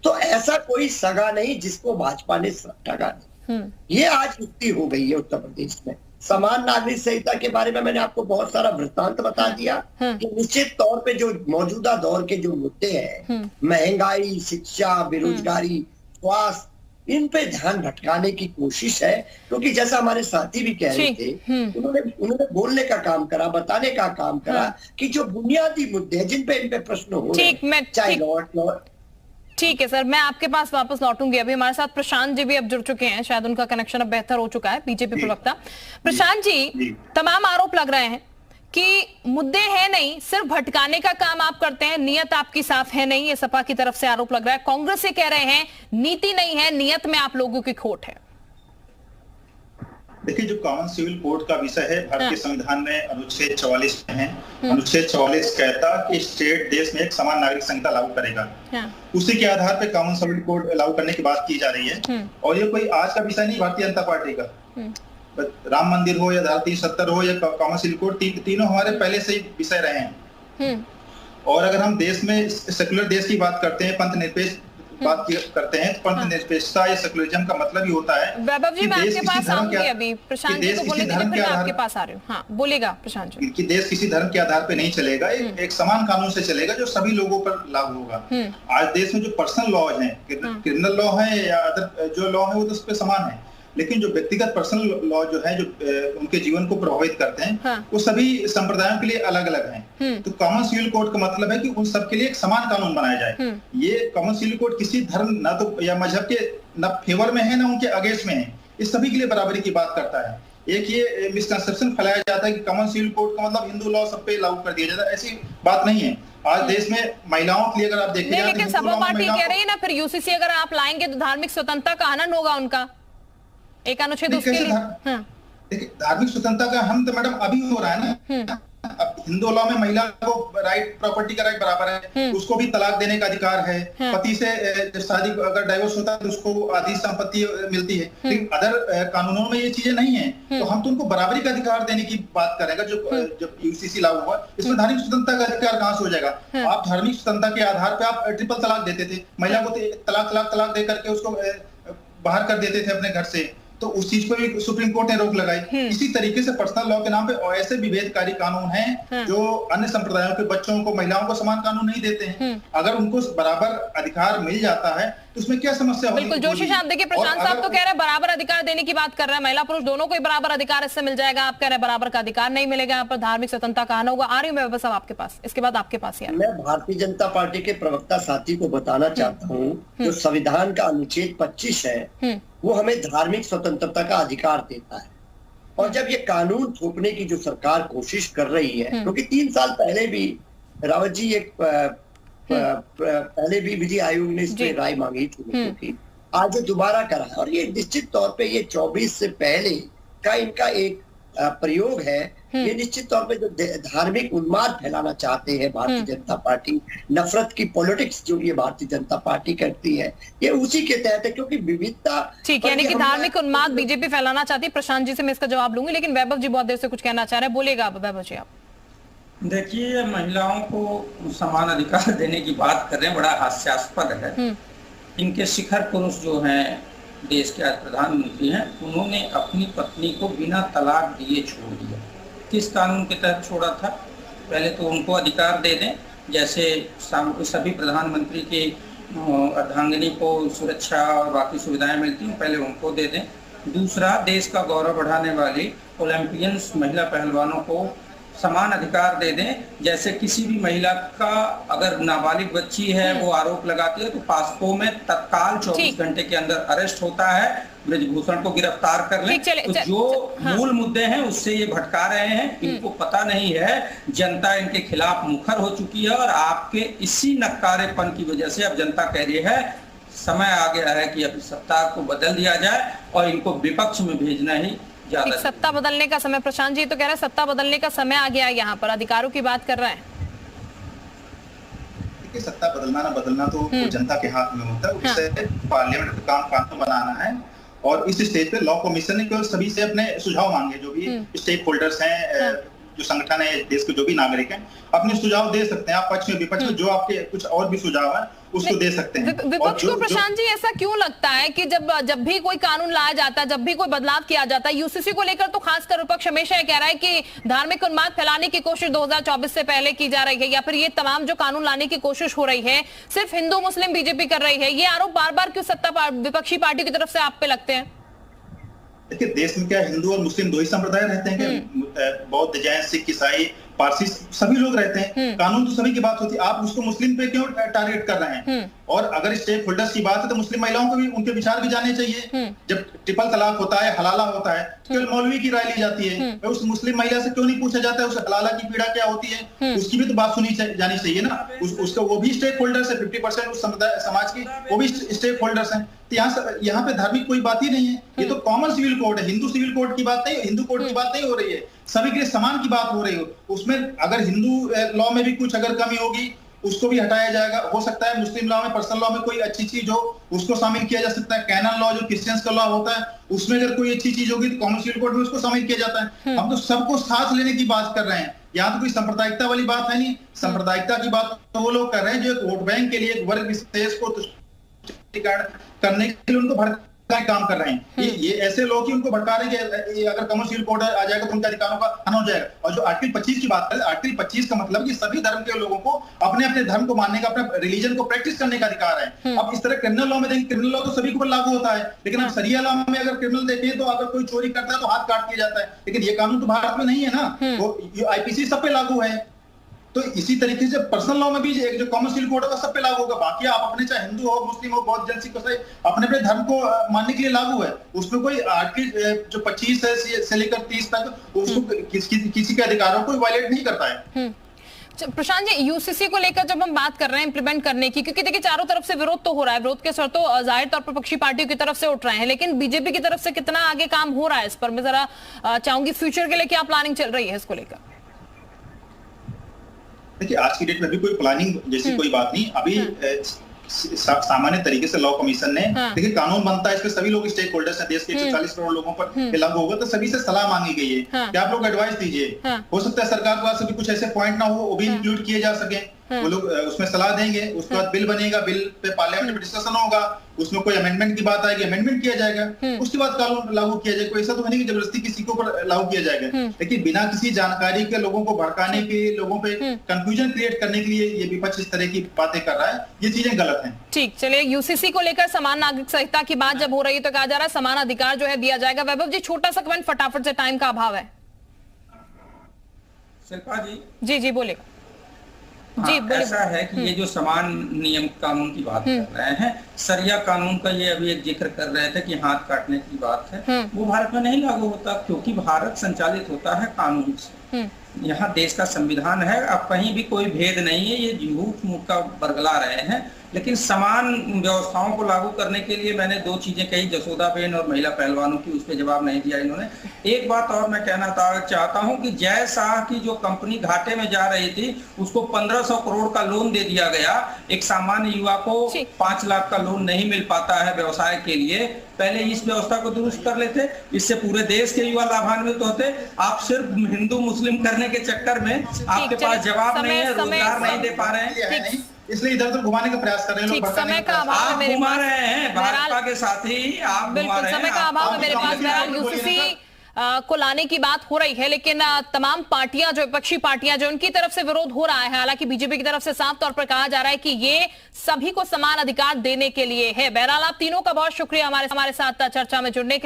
तो ऐसा कोई सगा नहीं जिसको भाजपा ने ठगा नहीं। ये आज युक्ति हो गई है उत्तर प्रदेश में। समान नागरिक संहिता के बारे में मैंने आपको बहुत सारा वृत्तांत बता दिया कि निश्चित तौर पे जो मौजूदा दौर के जो मुद्दे हैं, महंगाई, शिक्षा, बेरोजगारी, स्वास्थ्य, इन पे ध्यान भटकाने की कोशिश है। क्योंकि जैसा हमारे साथी भी कह रहे थे, उन्होंने बोलने का काम करा, बताने का काम करा कि जो बुनियादी मुद्दे हैं जिन पे इन पे प्रश्न हो रहे हैं, चाहे लॉ। ठीक है सर, मैं आपके पास वापस लौटूंगी। अभी हमारे साथ प्रशांत जी भी अब जुड़ चुके हैं, शायद उनका कनेक्शन अब बेहतर हो चुका है, बीजेपी प्रवक्ता। प्रशांत जी, तमाम आरोप लग रहे हैं कि मुद्दे हैं नहीं, सिर्फ भटकाने का काम आप करते हैं, नियत आपकी साफ है नहीं, ये सपा की तरफ से आरोप लग रहा है। कांग्रेस से कह रहे हैं नीति नहीं है, नियत में आप लोगों की खोट है। देखिए, जो कॉमन सिविल कोड का विषय है, भारतीय संविधान में अनुच्छेद 44 में है। अनुच्छेद 44 कहता कि स्टेट देश में एक समान नागरिक संहिता लागू करेगा। उसी के आधार पे कॉमन सिविल कोड लागू करने की बात की जा रही है। और ये कोई आज का विषय नहीं भारतीय जनता पार्टी का। राम मंदिर हो या धारा 370 हो या कॉमन सिविल कोड, तीनों हमारे पहले से ही विषय रहे हैं। और अगर हम देश में सेकुलर देश की बात करते हैं, पंथ निरपेक्ष बात करते हैं, पंथ निरपेक्षता या सेकुलरिज्म का मतलब ही होता है। वैभव जी, मैं आपके पास आऊंगी अभी। प्रशांत जी को बोलेंगे, फिर मैं आपके पास आ रही हूँ। हाँ, बोलेगा प्रशांत जी। कि देश किसी धर्म के आधार पे नहीं चलेगा, एक समान कानून से चलेगा जो सभी लोगों पर लागू होगा। आज देश में जो पर्सनल लॉ हैं, क्रिमिनल लॉ है या अदर जो लॉ है, वो तो उस पर समान है। लेकिन जो व्यक्तिगत पर्सनल लॉ जो है, जो उनके जीवन को प्रभावित करते हैं, वो सभी संप्रदायों के लिए अलग अलग हैं। तो कॉमन सिविल कोड का मतलब है कि उन सबके लिए एक समान कानून बनाया जाए। ये कॉमन सिविल कोड किसी धर्म ना तो या मजहब के न फेवर में है, ना उनके अगेंस्ट में है। ये सभी के लिए बराबरी की बात करता है। एक ये मिसकंसेप्शन फैलाया जाता है कि कॉमन सिविल कोड का मतलब हिंदू लॉ सब पे लागू कर दिया जाता है। ऐसी बात नहीं है। आज देश में महिलाओं के लिए अगर आप देखें, लेकिन सपा पार्टी कह रही है ना, फिर यूसीसी अगर आप लाएंगे तो धार्मिक स्वतंत्रता का हनन होगा उनका। एक अनुच्छेद उसके लिए। देखिए, धार्मिक स्वतंत्रता का हम तो मैडम अभी हो रहा है ना। अब हिंदू लॉ में महिला को राइट, प्रॉपर्टी का राइट बराबर है, उसको भी तलाक देने का अधिकार है। पति से शादी अगर डाइवोर्स होता है तो उसको आधी संपत्ति मिलती है। लेकिन अदर कानूनों में ये चीजें नहीं है। तो हम तो उनको बराबरी का अधिकार देने की बात करेंगे। जब यूसीसी लागू हुआ, इसमें धार्मिक स्वतंत्रता का अधिकार कहां से हो जाएगा? आप धार्मिक स्वतंत्रता के आधार पर आप ट्रिपल तलाक देते थे, महिला को तलाक दे करके उसको बाहर कर देते थे अपने घर से। तो उस चीज पर भी सुप्रीम कोर्ट ने रोक लगाई। इसी तरीके से पर्सनल लॉ के नाम पे ऐसे विभेदकारी कानून हैं जो अन्य संप्रदायों के बच्चों को, महिलाओं को समान कानून नहीं देते हैं। अगर उनको बराबर अधिकार मिल जाता है तो उसमें क्या समस्या होगी? बिल्कुल जोशी साहब, देखिए प्रशांत साहब तो कह रहे हैं बराबर अधिकार देने की बात कर रहा है, महिला पुरुष दोनों को ही बराबर अधिकार इससे मिल जाएगा। आप कह रहे हैं बराबर का अधिकार नहीं मिलेगा, यहाँ पर धार्मिक स्वतंत्रता कहां होगा। आ रही हूँ मैं बस अब आपके पास, इसके बाद आपके पास। मैं भारतीय जनता पार्टी के प्रवक्ता साथी को बताना चाहता हूँ, जो संविधान का अनुच्छेद 25 है, वो हमें धार्मिक स्वतंत्रता का अधिकार देता है। और जब ये कानून थोपने की जो सरकार कोशिश कर रही है, क्योंकि 3 साल पहले भी रावत जी पहले भी विधि आयोग ने इस पे राय मांगी थी, क्योंकि आज दोबारा करा है। और ये निश्चित तौर पे ये 24 से पहले का इनका एक प्रयोग है। ये निश्चित तौर पे जो धार्मिक उन्माद फैलाना चाहते हैं भारतीय जनता पार्टी, नफरत की पॉलिटिक्स जो ये भारतीय जनता पार्टी करती है, ये उसी के तहत है। क्योंकि विविधता, ठीक है, यानी कि धार्मिक उन्माद बीजेपी फैलाना चाहती है। प्रशांत जी से मैं इसका जवाब लूंगी, लेकिन वैभव जी बहुत देर से कुछ कहना चाह रहे हैं, बोलेगा आप वैभव जी। आप देखिए, महिलाओं को समान अधिकार देने की बात कर रहे हैं, बड़ा हास्यास्पद है। इनके शिखर पुरुष जो हैं, देश के आज प्रधानमंत्री हैं, उन्होंने अपनी पत्नी को बिना तलाक दिए छोड़ दिया। किस कानून के तहत छोड़ा था? पहले तो उनको अधिकार दे दें, जैसे सभी प्रधानमंत्री की अर्धांगिनी को सुरक्षा और बाकी सुविधाएं मिलती हैं, पहले उनको दे दें। दूसरा, देश का गौरव बढ़ाने वाली ओलंपियंस महिला पहलवानों को समान अधिकार दे दें। जैसे किसी भी महिला का अगर नाबालिग बच्ची है, वो आरोप लगाती है, तो पास्को में तत्काल 24 घंटे के अंदर अरेस्ट होता है, ब्रजभूषण को गिरफ्तार कर लें। तो जो मूल मुद्दे हैं उससे ये भटका रहे हैं। इनको पता नहीं है, जनता इनके खिलाफ मुखर हो चुकी है। और आपके इसी नक्कारेपन की वजह से अब जनता कह रही है समय आ गया है कि अब सत्ता को बदल दिया जाए और इनको विपक्ष में भेजना ही सत्ता बदलने का समय। प्रशांत जी तो कह रहे हैं सत्ता बदलने का समय आ गया है, यहाँ पर अधिकारों की बात कर रहे हैं। देखिए, सत्ता बदलना ना बदलना तो जनता के हाथ में होता है। उससे पार्लियामेंट का काम कानून बनाना है। और इस स्टेज पे लॉ कमीशन ने केवल सभी से अपने सुझाव मांगे, जो भी स्टेक होल्डर्स हैं, जो संगठन है, देश के जो भी नागरिक हैं, अपने सुझाव दे सकते हैं। आप पक्ष में विपक्ष में जो आपके कुछ और भी सुझाव है उसको दे सकते हैं। विपक्ष को प्रशांत जी ऐसा क्यों लगता है कि जब भी कोई कानून लाया जाता है, जब भी कोई बदलाव किया जाता है, यूसीसी को लेकर तो खासकर विपक्ष हमेशा ये कह रहा है कि धार्मिक उन्माद फैलाने की कोशिश 2024 से पहले की जा रही है, या फिर ये तमाम जो कानून लाने की कोशिश हो रही है सिर्फ हिंदू मुस्लिम बीजेपी कर रही है। ये आरोप बार बार क्यों सत्ता विपक्षी पार्टी की तरफ से आप पे लगते हैं? देखिए, देश में क्या हिंदू और मुस्लिम दो ही संप्रदाय रहते हैं क्या? बौद्ध, जैन, सिख, ईसाई, पारसी सभी लोग रहते हैं। कानून तो सभी की बात होती है। आप उसको मुस्लिम पे क्यों टारगेट कर रहे हैं? और अगर स्टेक होल्डर्स की बात है तो मुस्लिम महिलाओं को भी उनके विचार भी जानने चाहिए। जब ट्रिपल तलाक होता है, हलाला होता है, तो मौलवी की राय ली जाती है। उस मुस्लिम महिला से क्यों नहीं पूछा जाता है उस हलाला की पीड़ा क्या होती है? उसकी भी तो बात सुनी जानी चाहिए ना। उसका वो भी स्टेक होल्डर्स है, 50% उस समुदाय समाज की वो भी स्टेक होल्डर्स हैं। तो यहाँ पे धार्मिक कोई बात ही नहीं है। ये तो कॉमन सिविल कोड है, हिंदू सिविल कोड की बात नहीं, हिंदू कोड की बात नहीं हो रही है। सभी के लिए समान की बात हो रही हो। उसमें अगर हिंदू लॉ में भी कुछ अगर कमी होगी उसको भी हटाया जाएगा। हो सकता है मुस्लिम लॉ में, पर्सनल लॉ में कोई अच्छी चीज हो उसको शामिल किया जा सकता है। कैनन लॉ जो क्रिश्चियंस का लॉ होता है उसमें अगर कोई अच्छी चीज होगी तो कॉमन सिविल कोड में उसको शामिल किया जाता है। हम तो सबको साथ लेने की बात कर रहे हैं। यहाँ तो कोई सांप्रदायिकता वाली बात है नहीं। सांप्रदायिकता की बात तो वो लोग कर रहे हैं जो एक वोट बैंक के लिए, एक वर्ग विशेष को करने के लिए उनको भड़का काम कर रहे हैं। ये ऐसे लोग ही उनको भड़का रहे हैं कि अगर कॉमन सिविल कोड आ जाएगा तो उनके अधिकारों का हनन हो जाएगा। और जो आर्टिकल 25 की बात है, आर्टिकल 25 का मतलब कि सभी धर्म के लोगों को अपने अपने धर्म को मानने का, अपने रिलीजन को प्रैक्टिस करने का अधिकार है। अब इस तरह क्रिमिनल लॉ में देखें, क्रिमिनल लॉ तो सभी को लागू होता है, लेकिन हम शरिया लॉ में अगर क्रिमिनल देखें तो अगर कोई चोरी करता है तो हाथ काट दिया जाता है। लेकिन ये कानून तो भारत में नहीं है ना, वो आईपीसी सब पे लागू है। तो इसी तरीके से पर्सनल लॉ में भी एक जो कॉमन सिविल कोड है सब पे लागू होगा। बाकी आप अपने चाहे हिंदू हो, मुस्लिम हो, बौद्ध, जैन, सिख, अपने अपने धर्म को मानने के लिए लागू है। उसमें कोई आर्टिकल जो 25 है से लेकर 30 तक उसको किसी के अधिकारों को वायलेट नहीं करता है। प्रशांत जी, यूसीसी को लेकर जब हम बात कर रहे हैं इंप्लीमेंट करने की, क्योंकि देखिए चारों तरफ से विरोध तो हो रहा है, विरोध के स्वर तो जाहिर तौर पर पक्षी पार्टियों की तरफ से उठ रहे हैं, लेकिन बीजेपी की तरफ से कितना आगे काम हो रहा है इस पर? मैं जरा चाहूंगी फ्यूचर के लिए क्या प्लानिंग चल रही है इसको लेकर? देखिए, आज की डेट में भी कोई प्लानिंग जैसी कोई बात नहीं। अभी सामान्य तरीके से लॉ कमीशन ने, देखिए कानून बनता है, इसमें सभी लोग स्टेक होल्डर्स हैं, देश के 140 करोड़ लोगों पर लागू होगा, तो सभी से सलाह मांगी गई है कि आप लोग एडवाइस दीजिए। हो सकता है सरकार के पास भी कुछ ऐसे पॉइंट ना हो, वो भी इंक्लूड किए जा सके। वो लोग उसमें सलाह देंगे, उसके बाद बिल बनेगा, बिल पे पार्लियामेंट में डिस्कशन होगा, उसमें कोई अमेंडमेंट की बात आएगी, अमेंडमेंट किया जाएगा, उसके बाद कानून लागू किया जाएगा। कोई ऐसा तो नहीं कि जबरदस्ती किसी को पर लागू किया जाएगा, लेकिन बिना किसी जानकारी के लोगों को भड़काने के, लोगों पे कंफ्यूजन क्रिएट करने के लिए ये विपक्ष इस तरह की बातें कर रहा है। ये चीजें गलत हैं। ठीक, चलिए, यूसीसी को लेकर समान नागरिक संहिता की बात जब हो रही है तो कहा जा रहा है समान अधिकार जो है दिया जाएगा। वैभव जी, छोटा सा कमेंट फटाफट से, टाइम का अभाव है। शिल्पा जी जी बोलिए। जी, ऐसा है कि ये जो समान नियम कानून की बात कर रहे हैं, सरिया कानून का ये अभी एक जिक्र कर रहे थे कि हाथ काटने की बात है, वो भारत में नहीं लागू होता, क्योंकि भारत संचालित होता है कानून से। यहाँ देश का संविधान है, अब कहीं भी कोई भेद नहीं है। ये झूठ मूठ का बरगला रहे हैं, लेकिन समान व्यवस्थाओं को लागू करने के लिए मैंने दो चीजें कही, जसोदाबेन और महिला पहलवानों की, उस पर जवाब नहीं दिया इन्होंने। एक बात और मैं कहना चाहता हूं कि जय शाह की जो कंपनी घाटे में जा रही थी उसको 1500 करोड़ का लोन दे दिया गया। एक सामान्य युवा को 5 लाख का लोन नहीं मिल पाता है व्यवसाय के लिए। पहले इस व्यवस्था को दुरुस्त कर लेते, इससे पूरे देश के युवा लाभान्वित होते। आप सिर्फ हिंदू मुस्लिम करने के चक्कर में आपके पास जवाब नहीं है, रोजगार नहीं दे पा रहे हैं, इसलिए इधर उधर घुमाने का प्रयास कर रहे हैं लोग। समय का अभाव है मेरे घुमा रहे हैं भाजपा के साथी, आप घुमा रहे हैं। समय का अभाव है मेरे पास। यूसीसी को लाने की बात हो रही है, लेकिन तमाम पार्टियां जो विपक्षी पार्टियां जो उनकी तरफ से विरोध हो रहा है। हालांकि बीजेपी की तरफ से साफ तौर पर कहा जा रहा है कि ये सभी को समान अधिकार देने के लिए है। बहरहाल आप तीनों का बहुत शुक्रिया हमारे साथ चर्चा में जुड़ने के लिए।